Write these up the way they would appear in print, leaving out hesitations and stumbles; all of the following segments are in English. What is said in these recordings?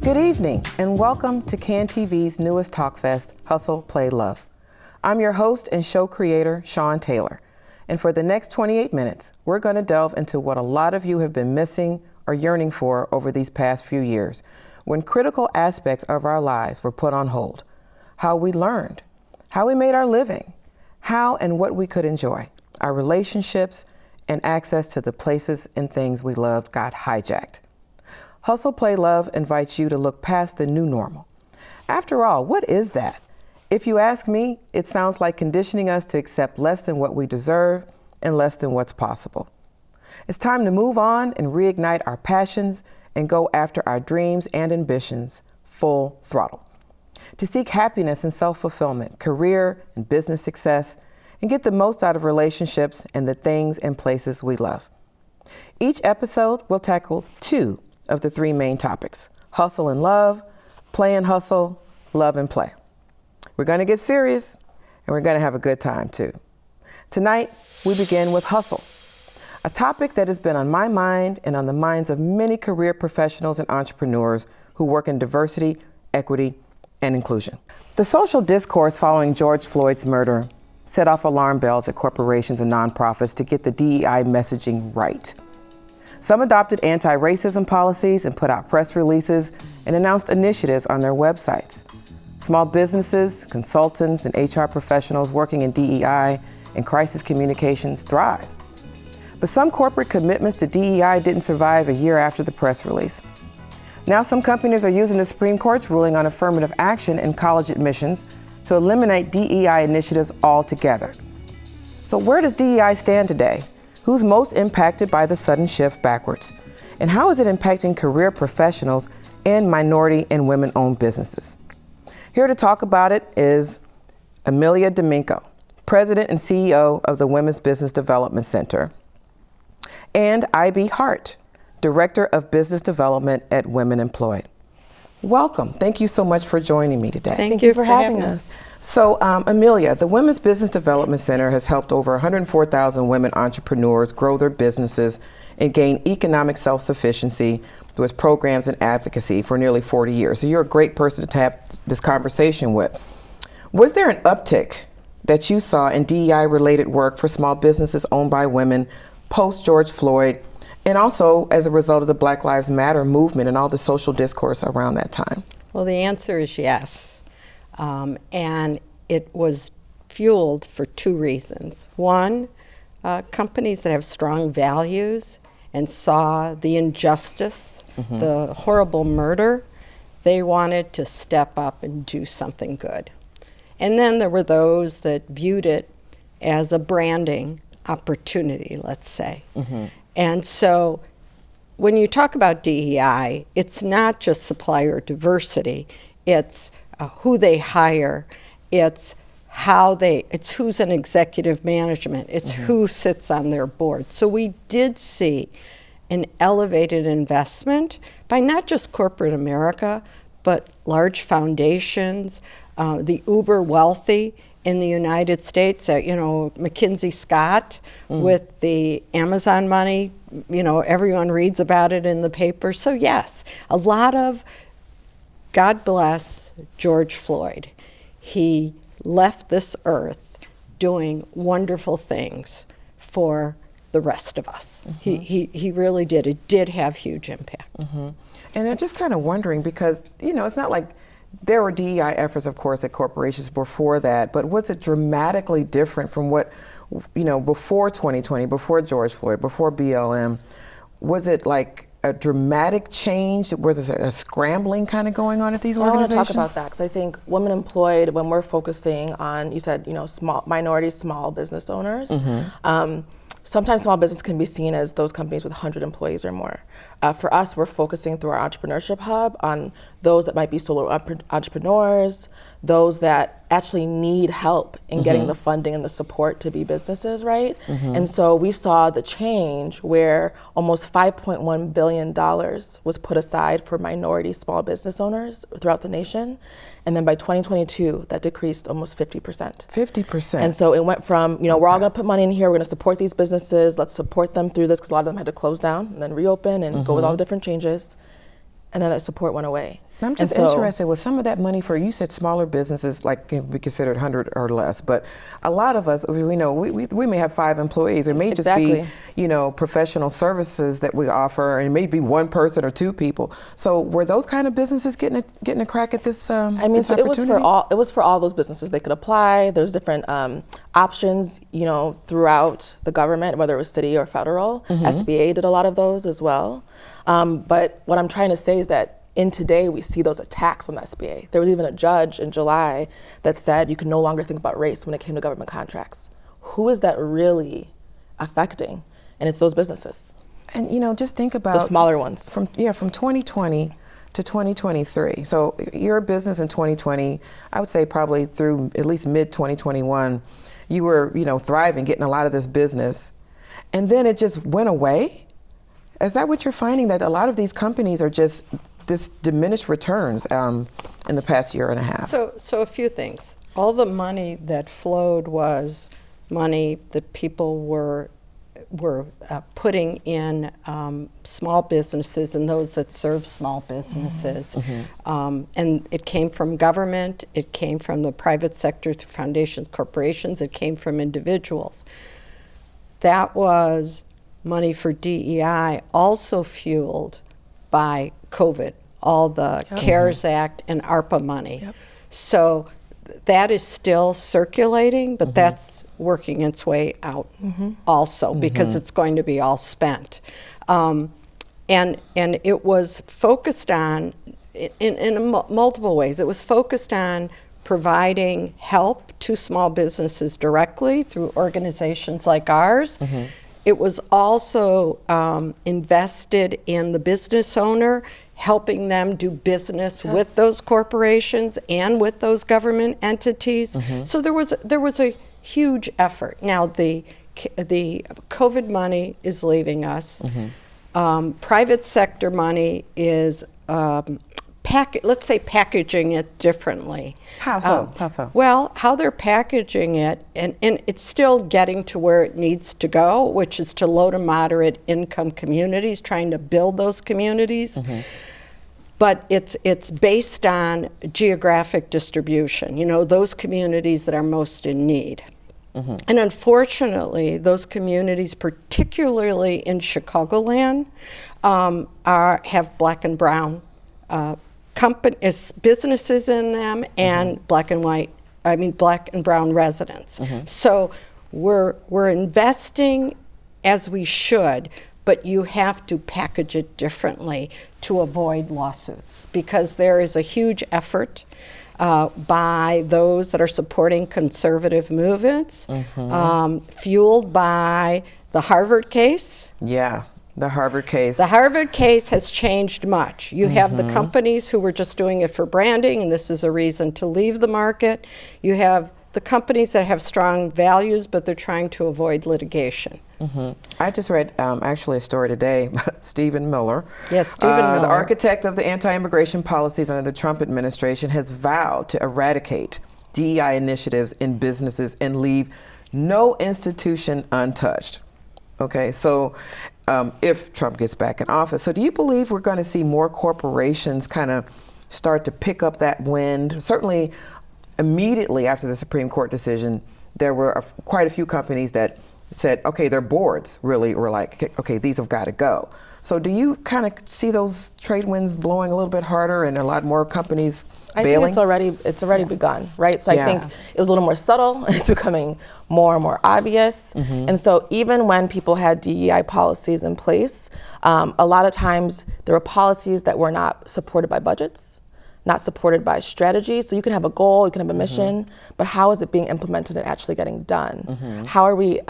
Good evening, and welcome to CAN TV's newest talk fest, Hustle.Play.Love. I'm your host and show creator, Shawn Taylor. And for the next 28 minutes, we're going to delve into what a lot of you have been missing or yearning for over these past few years, when critical aspects of our lives were put on hold. How we learned, how we made our living, how and what we could enjoy, our relationships, and access to the places and things we loved got hijacked. Hustle.Play.Love invites you to look past the new normal. After all, what is that? If you ask me, it sounds like conditioning us to accept less than what we deserve and less than what's possible. It's time to move on and reignite our passions and go after our dreams and ambitions full throttle. To seek happiness and self-fulfillment, career and business success, and get the most out of relationships and the things and places we love. Each episode will tackle two of the three main topics: hustle and love, play and hustle, love and play. We're going to get serious, and we're going to have a good time too. Tonight, we begin with hustle, a topic that has been on my mind and on the minds of many career professionals and entrepreneurs who work in diversity, equity, and inclusion. The social discourse following George Floyd's murder set off alarm bells at corporations and nonprofits to get the DEI messaging right. Some adopted anti-racism policies and put out press releases and announced initiatives on their websites. Small businesses, consultants, and HR professionals working in DEI and crisis communications thrive. But some corporate commitments to DEI didn't survive a year after the press release. Now some companies are using the Supreme Court's ruling on affirmative action in college admissions to eliminate DEI initiatives altogether. So where does DEI stand today? Who's most impacted by the sudden shift backwards? And how is it impacting career professionals and minority and women-owned businesses? Here to talk about it is Amelia Domingo, President and CEO of the Women's Business Development Center, and I.B. Hart, Director of Business Development at Women Employed. Welcome. Thank you so much for joining me today. Thank you for having us. So, Amelia, the Women's Business Development Center has helped over 104,000 women entrepreneurs grow their businesses and gain economic self-sufficiency through its programs and advocacy for nearly 40 years. So you're a great person to have this conversation with. Was there an uptick that you saw in DEI-related work for small businesses owned by women post George Floyd, and also as a result of the Black Lives Matter movement and all the social discourse around that time? Well, the answer is yes. And it was fueled for two reasons. One, companies that have strong values and saw the injustice, the horrible murder, they wanted to step up and do something good. And then there were those that viewed it as a branding opportunity, let's say. And so when you talk about DEI, it's not just supplier diversity, it's who they hire, it's who's in executive management, it's who sits on their board. So we did see an elevated investment by not just corporate America, but large foundations, the uber wealthy in the United States, McKinsey Scott with the Amazon money, everyone reads about it in the paper. So yes, a lot of, God bless George Floyd. He left this earth doing wonderful things for the rest of us. He really did. It did have huge impact. And I'm just kind of wondering, because, it's not like there were DEI efforts, of course, at corporations before that, but was it dramatically different from what, before 2020, before George Floyd, before BLM? Was it like a dramatic change where there's a scrambling kind of going on at these organizations? I want to talk about that because I think Women Employed, when we're focusing on, you said, small minorities, small business owners, sometimes small business can be seen as those companies with 100 employees or more. For us, we're focusing through our entrepreneurship hub on those that might be solo entrepreneurs, those that actually need help in getting the funding and the support to be businesses, right? And so we saw the change where almost $5.1 billion was put aside for minority small business owners throughout the nation. And then by 2022, that decreased almost 50%. 50%. And so it went from, we're all gonna put money in here, we're gonna support these businesses, let's support them through this, because a lot of them had to close down and then reopen and go with all the different changes. And then that support went away. I'm just interested, was some of that money for, you said smaller businesses, like can be considered 100 or less, but a lot of us, we know, we may have 5 employees, or it may just be, you know, professional services that we offer, and it may be 1 person or 2 people. So were those kind of businesses getting a crack at this I mean, this so it was for all those businesses. They could apply. There's different options, you know, throughout the government, whether it was city or federal. SBA did a lot of those as well. But what I'm trying to say is that in today, we see those attacks on the SBA. There was even a judge in July that said you can no longer think about race when it came to government contracts. Who is that really affecting? And it's those businesses. And you know, just think about the smaller ones. From 2020 to 2023. So your business in 2020, I would say probably through at least mid 2021, you were, you know, thriving, getting a lot of this business, and then it just went away. Is that what you're finding, that a lot of these companies are just this diminished returns in the past year and a half? So a few things. All the money that flowed was money that people were putting in small businesses and those that serve small businesses. And it came from government, it came from the private sector through foundations, corporations, it came from individuals. That was money for DEI, also fueled by COVID, all the CARES Act and ARPA money. So that is still circulating, but that's working its way out also, because it's going to be all spent. And it was focused on, in multiple ways, it was focused on providing help to small businesses directly through organizations like ours. It was also invested in the business owner, helping them do business with those corporations and with those government entities. So there was a huge effort. Now the COVID money is leaving us. Private sector money is let's say packaging it differently. How so? How so? Well, how they're packaging it, and it's still getting to where it needs to go, which is to low to moderate income communities, trying to build those communities. But it's based on geographic distribution, you know, those communities that are most in need. And unfortunately, those communities, particularly in Chicagoland, have black and brown businesses in them, and black and brown residents. So we're investing as we should, but you have to package it differently to avoid lawsuits, because there is a huge effort by those that are supporting conservative movements, fueled by the Harvard case. The Harvard case. The Harvard case has changed much. You have the companies who were just doing it for branding, and this is a reason to leave the market. You have the companies that have strong values, but they're trying to avoid litigation. I just read actually a story today, Stephen Miller. Yes, Stephen Miller. The architect of the anti-immigration policies under the Trump administration has vowed to eradicate DEI initiatives in businesses and leave no institution untouched. Okay, so if Trump gets back in office. So do you believe we're going to see more corporations kind of start to pick up that wind? Certainly immediately after the Supreme Court decision, there were quite a few companies that said, okay, their boards really were like, okay, these have got to go. So do you kind of see those trade winds blowing a little bit harder and a lot more companies bailing? I think it's already begun, right? So I think it was a little more subtle. It's becoming more and more obvious. And so even when people had DEI policies in place, a lot of times there were policies that were not supported by budgets, not supported by strategy. So you can have a goal, you can have a mission, but how is it being implemented and actually getting done? How are we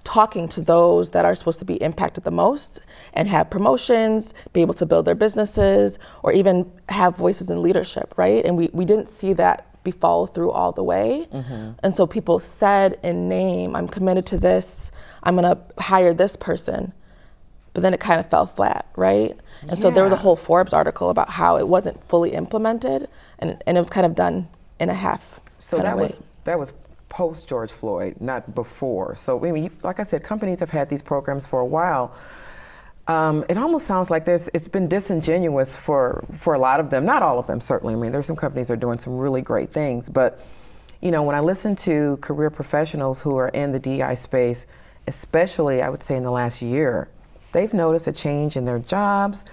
talking to those that are supposed to be impacted the most and have promotions, be able to build their businesses, or even have voices in leadership, right? And we didn't see that be followed through all the way. And so people said in name, I'm committed to this, I'm gonna hire this person, but then it kind of fell flat, right? And so there was a whole Forbes article about how it wasn't fully implemented, and it was kind of done in a half. So that was post George Floyd, not before. So I mean, like I said, companies have had these programs for a while. It almost sounds like it's been disingenuous for a lot of them, not all of them certainly. I mean, there's some companies that are doing some really great things, but when I listen to career professionals who are in the DEI space, especially I would say in the last year, they've noticed a change in their jobs.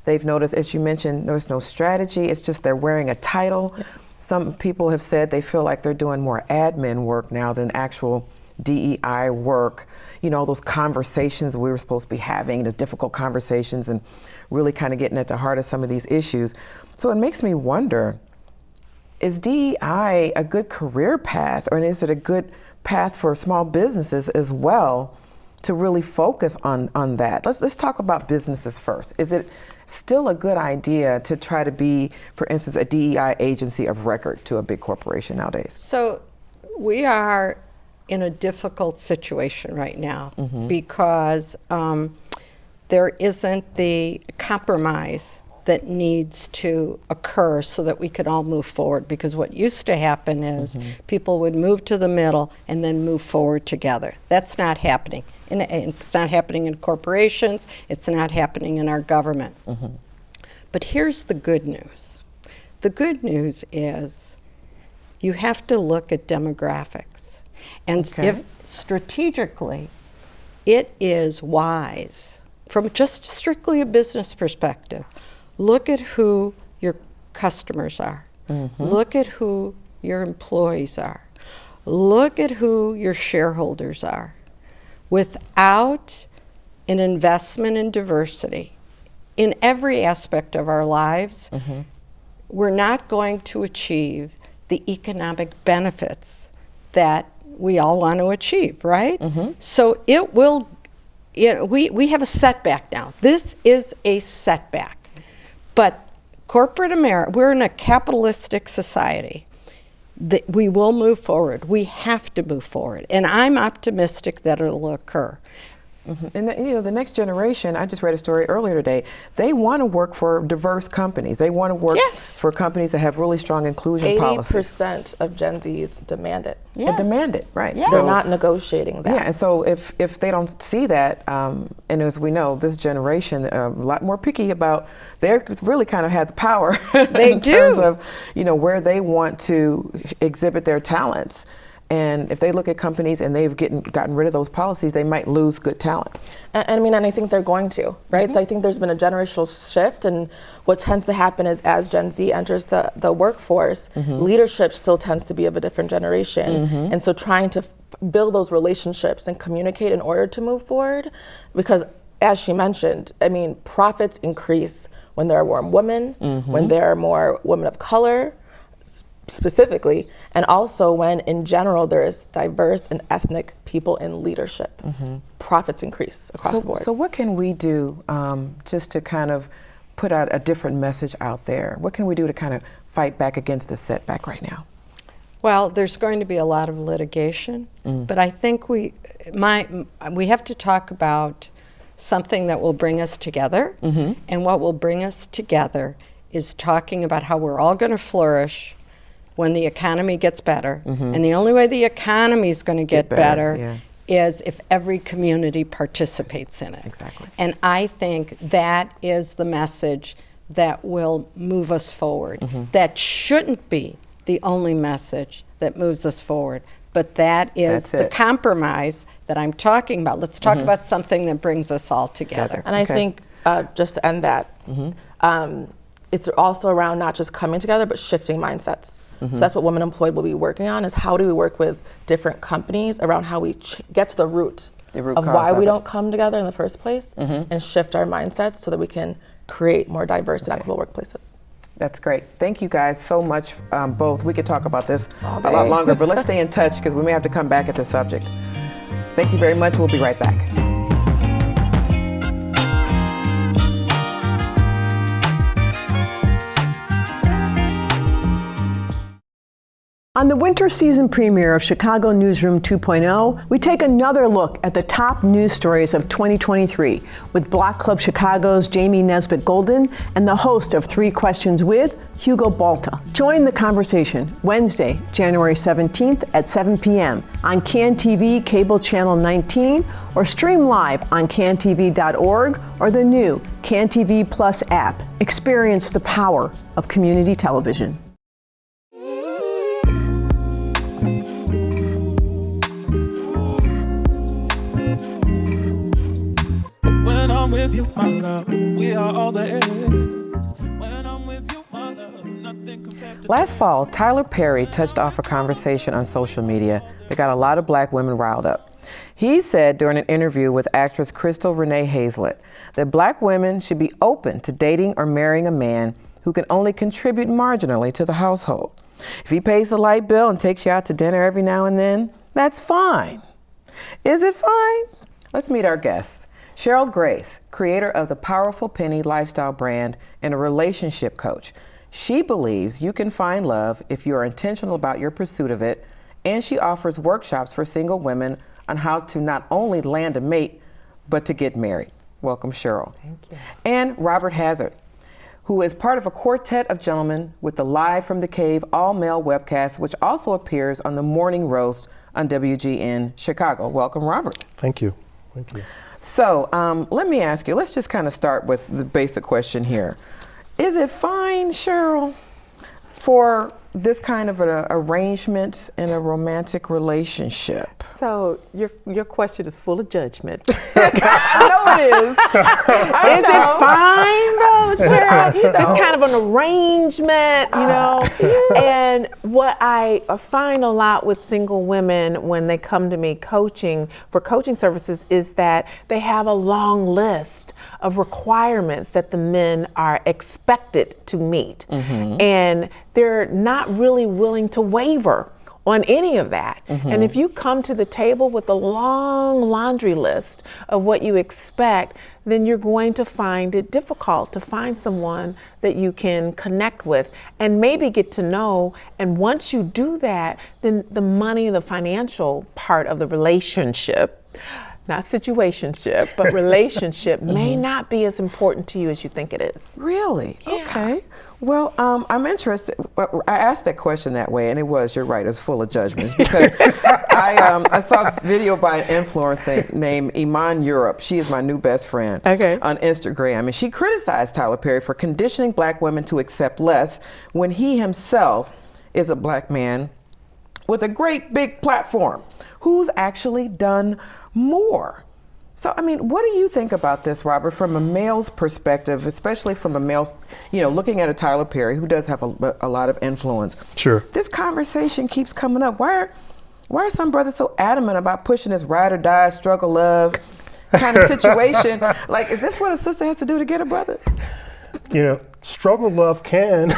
They've noticed, as you mentioned, there's no strategy. It's just they're wearing a title. Yeah. Some people have said they feel like they're doing more admin work now than actual DEI work. Those conversations we were supposed to be having, the difficult conversations, and really kind of getting at the heart of some of these issues. So it makes me wonder, is DEI a good career path, or is it a good path for small businesses as well to really focus on that? Let's talk about businesses first. Is it still a good idea to try to be, for instance, a DEI agency of record to a big corporation nowadays? So we are in a difficult situation right now because there isn't the compromise that needs to occur so that we can all move forward. Because what used to happen is people would move to the middle and then move forward together. That's not happening. And it's not happening in corporations. It's not happening in our government. But here's the good news. The good news is you have to look at demographics. And if strategically it is wise, from just strictly a business perspective, look at who your customers are. Look at who your employees are. Look at who your shareholders are. Without an investment in diversity in every aspect of our lives, we're not going to achieve the economic benefits that we all want to achieve, right? So it will, we have a setback now. This is a setback. But corporate America, we're in a capitalistic society. We will move forward. We have to move forward. And I'm optimistic that it'll occur. And the next generation, I just read a story earlier today, they want to work for diverse companies. They want to work for companies that have really strong inclusion policies. 80% of Gen Zs demand it. They demand it, right. Yes. They're not negotiating that. Yeah, and so if they don't see that, and as we know, this generation, a lot more picky about, they really kind of have the power in terms of, where they want to exhibit their talents. And if they look at companies and they've gotten rid of those policies, they might lose good talent. And I think they're going to, right? So I think there's been a generational shift, and what tends to happen is as Gen Z enters the workforce, leadership still tends to be of a different generation. And so trying to build those relationships and communicate in order to move forward, because as she mentioned, profits increase when there are more women, when there are more women of color, specifically, and also when in general there is diverse and ethnic people in leadership. Profits increase across the board. So what can we do just to kind of put out a different message out there? What can we do to kind of fight back against this setback right now? Well, there's going to be a lot of litigation, but I think we have to talk about something that will bring us together, and what will bring us together is talking about how we're all going to flourish when the economy gets better. And the only way the economy is going to get better is if every community participates in it. Exactly. And I think that is the message that will move us forward. That shouldn't be the only message that moves us forward, but that is the compromise that I'm talking about. Let's talk about something that brings us all together. And I think, just to end that, it's also around not just coming together, but shifting mindsets. So that's what Women Employed will be working on, is how do we work with different companies around how we get to the root of why we don't come together in the first place, and shift our mindsets so that we can create more diverse and equitable workplaces. That's great. Thank you guys so much, both. We could talk about this a lot longer, but let's stay in touch because we may have to come back at this subject. Thank you very much. We'll be right back. On the winter season premiere of Chicago Newsroom 2.0, we take another look at the top news stories of 2023 with Block Club Chicago's Jamie Nesbitt Golden and the host of 3 Questions with, Hugo Balta. Join the conversation Wednesday, January 17th at 7 p.m. on CAN TV Cable Channel 19 or stream live on cantv.org or the new CAN TV Plus app. Experience the power of community television. When I'm with you, my love, we are all there is. When I'm with you, my love, nothing compared to. Last fall, Tyler Perry touched off a conversation on social media that got a lot of black women riled up. He said during an interview with actress Crystal Renee Hazlett that black women should be open to dating or marrying a man who can only contribute marginally to the household. If he pays the light bill and takes you out to dinner every now and then, that's fine. Is it fine? Let's meet our guests. Cheryl Grace, creator of the Powerful Penny lifestyle brand and a relationship coach. She believes you can find love if you are intentional about your pursuit of it, and she offers workshops for single women on how to not only land a mate, but to get married. Welcome, Cheryl. Thank you. And Robert Hazard, who is part of a quartet of gentlemen with the Live from the Cave all-male webcast, which also appears on the Morning Roast on WGN Chicago. Welcome, Robert. Thank you. Thank you. So let me ask you, let's just kind of start with the basic question here. Is it fine, Cheryl, for this kind of an arrangement in a romantic relationship? So your question is full of judgment. I know it is. Is it fine though, Cheryl? It's kind of an arrangement, you know. And what I find a lot with single women when they come to me coaching for coaching services is that they have a long list of requirements that the men are expected to meet. Mm-hmm. And they're not really willing to waver on any of that. Mm-hmm. And if you come to the table with a long laundry list of what you expect, then you're going to find it difficult to find someone that you can connect with and maybe get to know. And once you do that, then the money, the financial part of the relationship, not situationship, but relationship may not be as important to you as you think it is. Really? Yeah. Okay. Well, I'm interested. I asked that question that way, and you're right, it's full of judgments because I saw a video by an influencer named Iman Europe. She is my new best friend on Instagram, and she criticized Tyler Perry for conditioning black women to accept less when he himself is a black man with a great big platform who's actually done more. So, I mean, what do you think about this, Robert, from a male's perspective, especially from a male, you know, looking at a Tyler Perry who does have a lot of influence? Sure. This conversation keeps coming up. Why are some brothers so adamant about pushing this ride or die, struggle love kind of situation? Like, is this what a sister has to do to get a brother? You know, struggle love can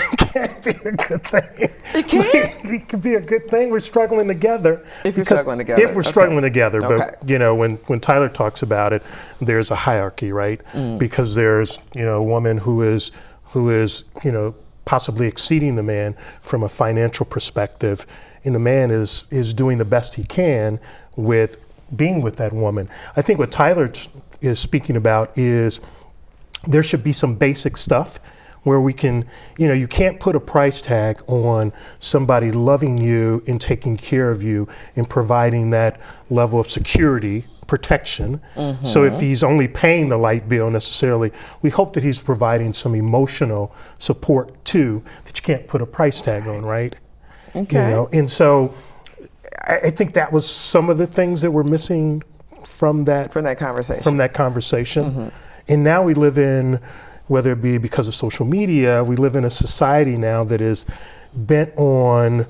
be a good thing. It can? It can be a good thing. We're struggling together. If you're struggling together. If we're struggling together. Okay. But, you know, when Tyler talks about it, there's a hierarchy, right? Because there's, you know, a woman who is, you know, possibly exceeding the man from a financial perspective, and the man is doing the best he can with being with that woman. I think what Tyler is speaking about is there should be some basic stuff where we can, you know, you can't put a price tag on somebody loving you and taking care of you and providing that level of security, protection. Mm-hmm. So if he's only paying the light bill necessarily, we hope that he's providing some emotional support too that you can't put a price tag on, right? Okay. You know, and so I think that was some of the things that were missing from that conversation. Mm-hmm. And now we live in, whether it be because of social media, we live in a society now that is bent on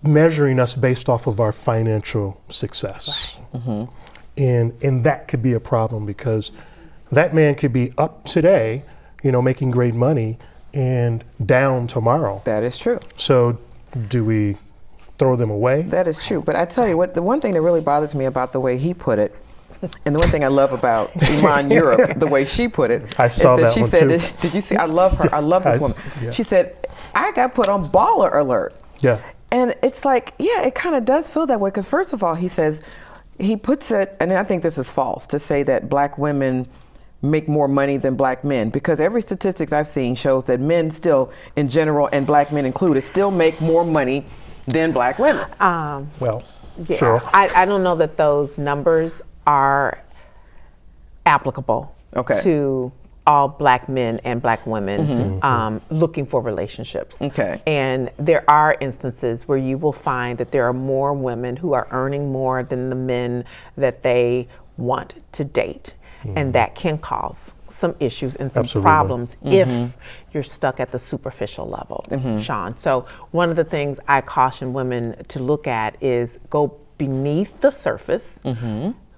measuring us based off of our financial success. Right. Mm-hmm. And that could be a problem because that man could be up today, you know, making great money and down tomorrow. That is true. So do we throw them away? That is true. But I tell you what, the one thing that really bothers me about the way he put it, and the one thing I love about Iman Europe, the way she put it, I saw is that that she one said, too. Did you see, I love her, I love this woman. Yeah. She said, I got put on baller alert. Yeah. And it's like, yeah, it kind of does feel that way, because first of all, he puts it, and I think this is false, to say that black women make more money than black men, because every statistics I've seen shows that men still, in general, and black men included, still make more money than black women. Well, Yeah, sure. I don't know that those numbers are applicable to all black men and black women looking for relationships. Okay. And there are instances where you will find that there are more women who are earning more than the men that they want to date. And that can cause some issues and some Absolutely. problems if you're stuck at the superficial level, Shawn. So one of the things I caution women to look at is go beneath the surface,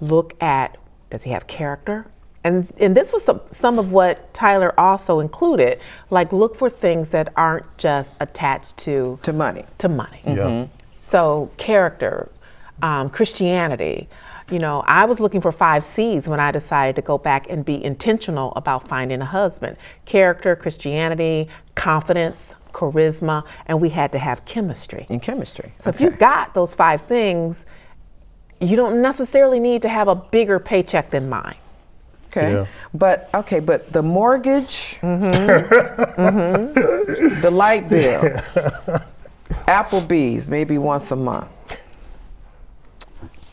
look at, does he have character? And this was some of what Tyler also included, like look for things that aren't just attached to money. Yeah. So character, Christianity. You know, I was looking for 5 C's when I decided to go back and be intentional about finding a husband. Character, Christianity, confidence, charisma, and we had to have chemistry. In chemistry. So if you've got those 5 things, you don't necessarily need to have a bigger paycheck than mine. Okay. Yeah. But the mortgage, the light bill, Applebee's maybe once a month.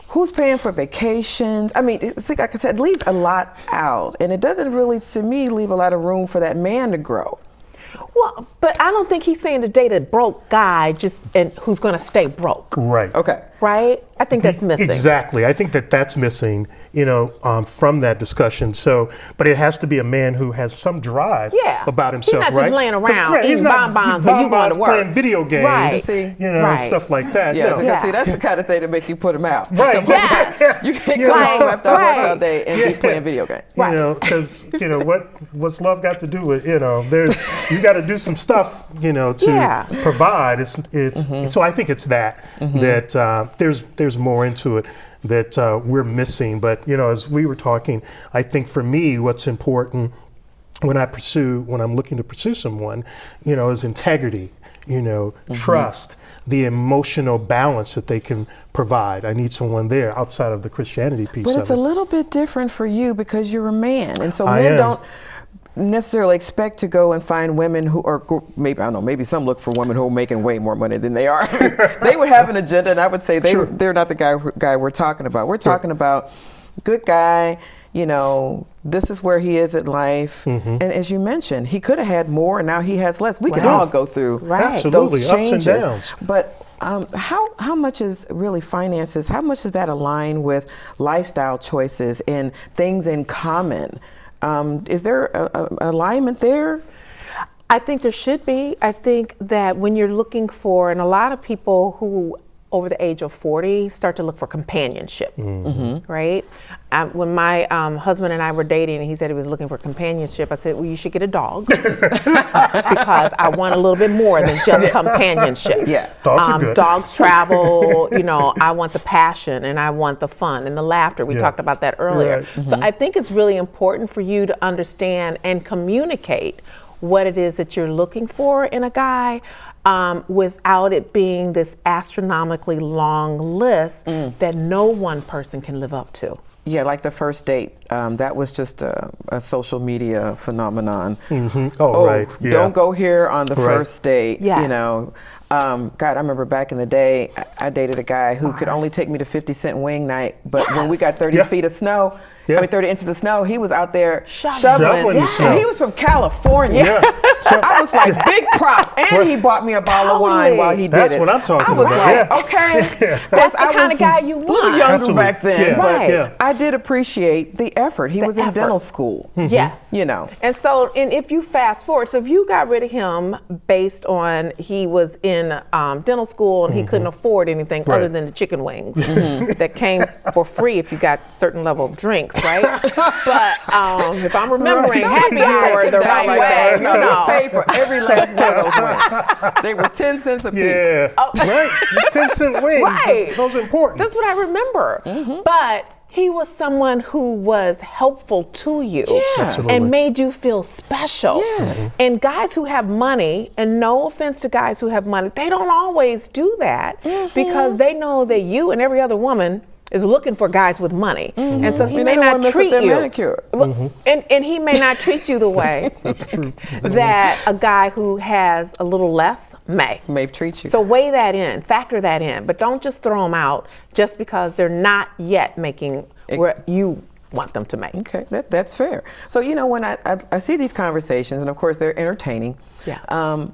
Who's paying for vacations? I mean, it's like I said, it leaves a lot out, and it doesn't really, to me, leave a lot of room for that man to grow. Well, but I don't think he's saying to date a broke guy and who's going to stay broke. Right. Okay. Right? I think that's missing. Exactly. I think that's missing, from that discussion. So, but it has to be a man who has some drive about himself, He's not right? just laying around He's eating not bonbons when you going to work. playing video games, Right. stuff like that. Yeah, No. see, that's the kind of thing that make you put him out. Right. You can't come home after work all day and be playing video games. Because what's love got to do with you got to do some stuff to provide. It's so I think it's that there's more into it that we're missing. But as we were talking, I think for me, what's important when I'm looking to pursue someone, is integrity, trust, the emotional balance that they can provide. I need someone there outside of the Christianity piece. But it's of it. a little bit different for you because you're a man, and so I men am. don't necessarily expect to go and find women who are maybe some look for women who are making way more money than they are. They would have an agenda, and I would say they're not the guy we're talking about. We're talking about good guy, this is where he is in life. And as you mentioned, he could have had more and now he has less. We can all go through Absolutely. those changes. Ups and downs. But how much is really finances, how much does that align with lifestyle choices and things in common? Is there a alignment there? I think there should be. I think that when you're looking for, and a lot of people who over the age of 40 start to look for companionship, right? When my husband and I were dating and he said he was looking for companionship, I said, well, you should get a dog because I want a little bit more than just companionship. Yeah. Dogs are good. Dogs travel, I want the passion and I want the fun and the laughter. We talked about that earlier. Right. So I think it's really important for you to understand and communicate what it is that you're looking for in a guy. Without it being this astronomically long list that no one person can live up to. Yeah, like the first date. That was just a social media phenomenon. Right. Yeah. Don't go here on the first date. Yes. God, I remember back in the day, I dated a guy who could only take me to 50 cent wing night, but when we got 30 feet of snow, 30 inches of snow, he was out there shoveling. the snow. And he was from California. So I was like, big props. And he bought me a bottle of wine while he did That's it. what I'm talking I was about. like, okay. That's the kind of guy you a little want. younger Absolutely. back then, Yeah. but Right. I did appreciate the effort. He was in effort. dental school. Yes. And so, and if you fast forward, so if you got rid of him based on he was in dental school and he couldn't afford anything other than the chicken wings that came for free if you got certain level of drinks, right? But if I'm remembering Happy Hour the right way, No, they paid for every last one of those wings. They were 10 cents a piece. Yeah. Right. 10 cent wings. Right. Those are important. That's what I remember. But he was someone who was helpful to you Absolutely. and made you feel special. Yes. And guys who have money, and no offense to guys who have money, they don't always do that because they know that you and every other woman is looking for guys with money. And so he may not treat you. And he may not treat you the way that a guy who has a little less may treat you. So weigh that in, factor that in, but don't just throw them out just because they're not yet making where you want them to make. Okay, that's fair. So, you know, when I see these conversations, and of course they're entertaining,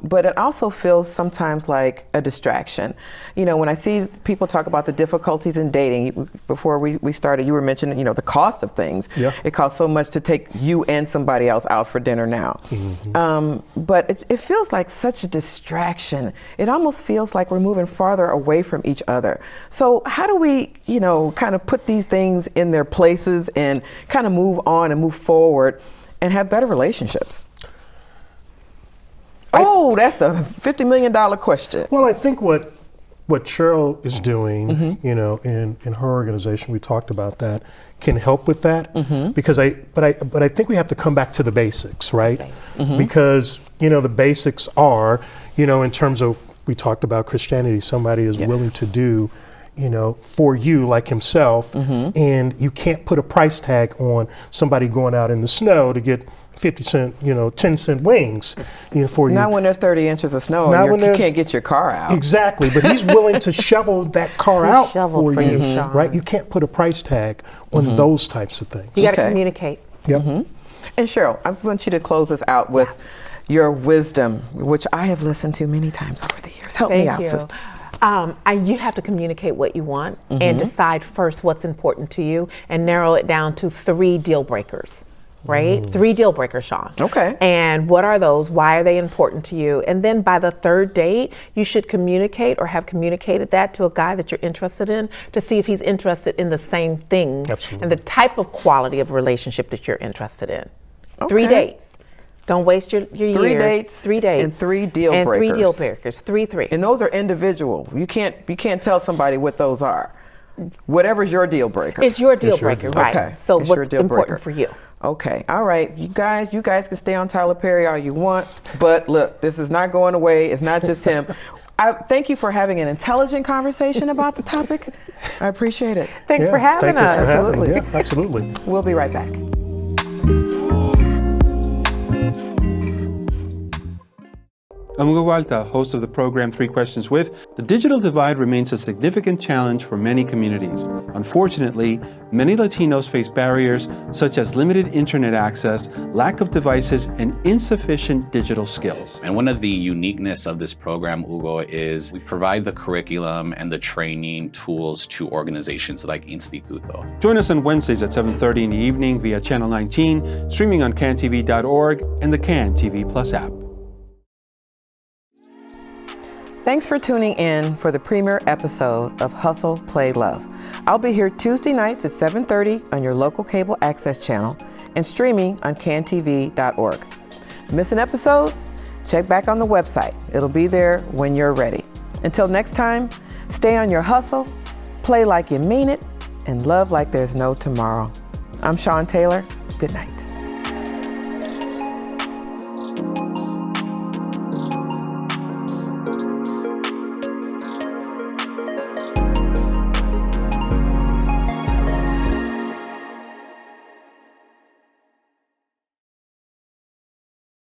but it also feels sometimes like a distraction. You know, when I see people talk about the difficulties in dating, before we started, you were mentioning, you know, the cost of things. Yeah. It costs so much to take you and somebody else out for dinner now. But it feels like such a distraction. It almost feels like we're moving farther away from each other. So how do we, you know, kind of put these things in their places and kind of move on and move forward and have better relationships? That's the $50 million question. Well, I think what Cheryl is doing, you know, in her organization, we talked about that, can help with that. Because but I think we have to come back to the basics, right? Because, you know, the basics are, you know, in terms of, we talked about Christianity, somebody is willing to do, you know, for you like himself, and you can't put a price tag on somebody going out in the snow to get 50 cent, you know, 10 cent wings, you know, for you. Not when there's 30 inches of snow and you can't get your car out. Exactly, but he's willing to shovel that car out for you, Shawn. right? You can't put a price tag on those types of things. You got to communicate. Yep. And Cheryl, I want you to close us out with your wisdom, which I have listened to many times over the years. Help me out, sister. You have to communicate what you want and decide first what's important to you and narrow it down to 3 deal breakers, right? 3 deal breakers, Shawn. Okay. And what are those? Why are they important to you? And then by the 3rd date, you should communicate or have communicated that to a guy that you're interested in to see if he's interested in the same things and the type of quality of relationship that you're interested in. 3 dates. Don't waste your 3 years. 3 dates. And 3 deal breakers. And 3 deal breakers. 3. And those are individual. You can't tell somebody what those are. Whatever's your deal breaker. It's your deal breaker, right? Okay. So It's what's your deal breaker. important for you? Okay. All right. You guys can stay on Tyler Perry all you want, but look, this is not going away. It's not just him. I thank you for having an intelligent conversation about the topic. I appreciate it. Thanks for having us. Absolutely. Yeah, absolutely. We'll be right back. I'm Hugo Walta, host of the program 3 Questions With. The digital divide remains a significant challenge for many communities. Unfortunately, many Latinos face barriers such as limited internet access, lack of devices, and insufficient digital skills. And one of the uniqueness of this program, Hugo, is we provide the curriculum and the training tools to organizations like Instituto. Join us on Wednesdays at 7:30 in the evening via Channel 19, streaming on cantv.org and the CAN TV Plus app. Thanks for tuning in for the premiere episode of Hustle.Play.Love. I'll be here Tuesday nights at 7:30 on your local cable access channel and streaming on cantv.org. Miss an episode? Check back on the website. It'll be there when you're ready. Until next time, stay on your hustle, play like you mean it, and love like there's no tomorrow. I'm Shawn Taylor. Good night.